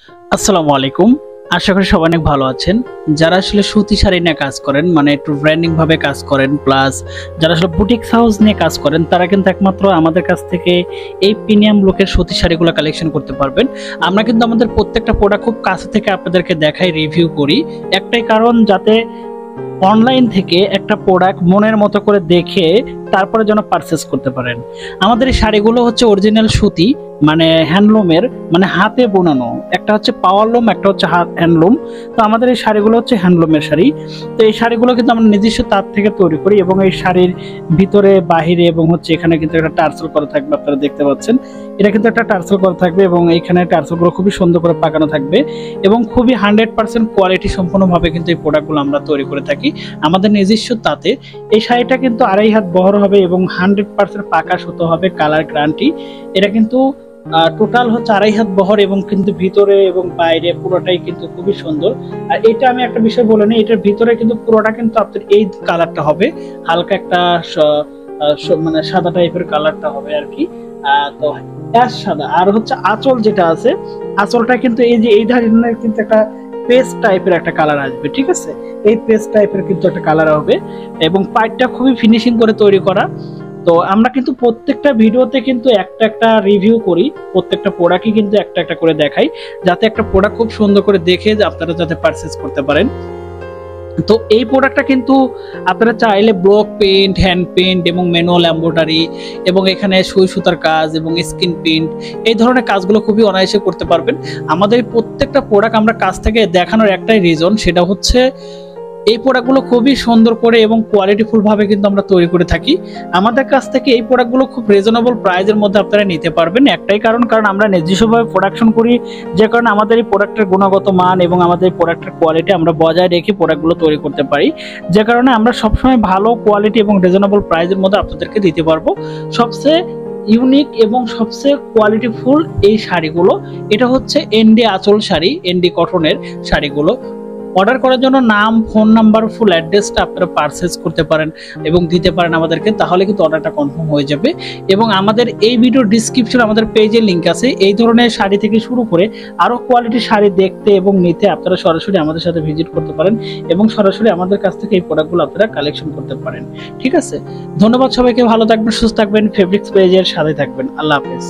আসসালামু আলাইকুম। আশা করি সবাই অনেক ভালো আছেন। যারা আসলে সুতি শাড়ি নিয়ে কাজ করেন, মানে একটু ব্র্যান্ডিং ভাবে কাজ করেন, প্লাস যারা আসলে বুটিক হাউস নিয়ে কাজ করেন, তারা কিন্তু একমাত্র আমাদের কাছ থেকে এই প্রিমিয়াম লুকের সুতি শাড়িগুলো কালেকশন করতে পারবেন। আমরা কিন্তু আমাদের প্রত্যেকটা প্রোডাক্ট খুব কাছে থেকে আপনাদেরকে দেখাই, রিভিউ করি। একটাই কারণ, যাতে অনলাইন থেকে একটা প্রোডাক্ট মনের মতো করে দেখে তারপরে যেন পারচেস করতে পারেন। আমাদের এই শাড়িগুলো হচ্ছে অরিজিনাল সুতি, মানে হ্যান্ডলুমের, মানে হাতে বোনানো। একটা হচ্ছে পাওয়ারলুম, একটা হচ্ছে হ্যান্ডলুম। তো আমাদের এই শাড়িগুলো হচ্ছে হ্যান্ডলুমের শাড়ি। তো এই শাড়িগুলো কিন্তু আমরা নিজস্ব তাঁত থেকে তৈরি করি, এবং এই শাড়ির ভিতরে বাহিরে এবং হচ্ছে এখানে কিন্তু একটা টার্সেল করা থাকবে, আপনারা দেখতে পাচ্ছেন। এটা কিন্তু একটা টার্সেল করা থাকবে, এবং এখানে টার্সেলগুলো খুবই সুন্দর করে পাকানো থাকবে, এবং খুবই 100% কোয়ালিটি সম্পূর্ণভাবে কিন্তু এই প্রোডাক্টগুলো আমরা তৈরি করে থাকি আমাদের নিজস্ব তাঁতে। এই শাড়িটা কিন্তু 2.5 হাত বহর হবে এবং 100% পাকা সুতো হবে, কালার গ্যারান্টি। এটা কিন্তু টোটাল হচ্ছে 2.5 হাত বহর, এবং কিন্তু ভিতরে এবং বাইরে পুরোটাই কিন্তু খুবই সুন্দর। আর এটা আমি একটা বিষয় বলে নিই, এটার ভিতরে কিন্তু পুরোটা কিন্তু আপনার এই কালারটা হবে, হালকা একটা মানে সাদা টাইপের কালারটা হবে আর কি। তো অ্যাশ সাদা। আর হচ্ছে আঁচল যেটা আছে, আঁচলটা কিন্তু এই যে এই ধরনের কিন্তু একটা পেস্ট টাইপের একটা কালার আসবে, ঠিক আছে। এই পেস্ট টাইপের কিন্তু একটা কালার হবে, এবং পাইপটা খুবই ফিনিশিং করে তৈরি করা। তো আমরা কিন্তু প্রত্যেকটা ভিডিওতে কিন্তু একটা একটা রিভিউ করি, প্রত্যেকটা প্রোডাক্টই কিন্তু একটা একটা করে দেখাই, যাতে একটা প্রোডাক্ট খুব সুন্দর করে দেখে আপনারা যাতে পারচেজ করতে পারেন। তো এই প্রোডাক্টটা কিন্তু আপনারা চাইলে ব্লক পেইন্ট, হ্যান্ড পেইন্ট এবং ম্যানুয়াল এমব্রয়ডারি, এবং এখানে সুই সুতার কাজ এবং স্কিন পেইন্ট, এই ধরনের কাজগুলো খুবই অনায়াসে করতে পারবেন। আমাদের প্রত্যেকটা প্রোডাক্ট আমরা কাছ থেকে দেখানোর একটাই রিজন, সেটা হচ্ছে এই প্রোডাক্টগুলো খুবই সুন্দর করে এবং কোয়ালিটিফুল ভাবে কিন্তু আমরা তৈরি করে থাকি। আমাদের কাছ থেকে এই প্রোডাক্টগুলো খুব রিজনেবল প্রাইসের মধ্যে আপনারা নিতে পারবেন। একটাই কারণ আমরা নিজস্বভাবে প্রোডাকশন করি, যে কারণে আমাদের এই প্রোডাক্টের গুণগত মান এবং আমাদের এই প্রোডাক্টের কোয়ালিটি আমরা বজায় রেখে প্রোডাক্টগুলো তৈরি করতে পারি, যে কারণে আমরা সবসময় ভালো কোয়ালিটি এবং রিজনেবল প্রাইসের মধ্যে আপনাদেরকে দিতে পারবো। সবচেয়ে ইউনিক এবং সবচেয়ে কোয়ালিটিফুল এই শাড়িগুলো, এটা হচ্ছে এনডি আঁচল শাড়ি, এনডি কটনের শাড়িগুলো। অর্ডার করার জন্য নাম, ফোন নাম্বার, ফুল অ্যাড্রেসটা আপনারা পারচেজ করতে পারেন এবং দিতে পারেন আমাদেরকে, তাহলে কিন্তু অর্ডারটা কনফার্ম হয়ে যাবে। এবং আমাদের এই ভিডিও ডিসক্রিপশনে আমাদের পেজের লিঙ্ক আছে। এই ধরনের শাড়ি থেকে শুরু করে আরো কোয়ালিটির শাড়ি দেখতে এবং নিতে আপনারা সরাসরি আমাদের সাথে ভিজিট করতে পারেন, এবং সরাসরি আমাদের কাছ থেকে এই প্রোডাক্টগুলো আপনারা কালেকশন করতে পারেন। ঠিক আছে, ধন্যবাদ সবাইকে। ভালো থাকবেন, সুস্থ থাকবেন, ফেব্রিক্স পেজের সাথে থাকবেন। আল্লাহ হাফেজ।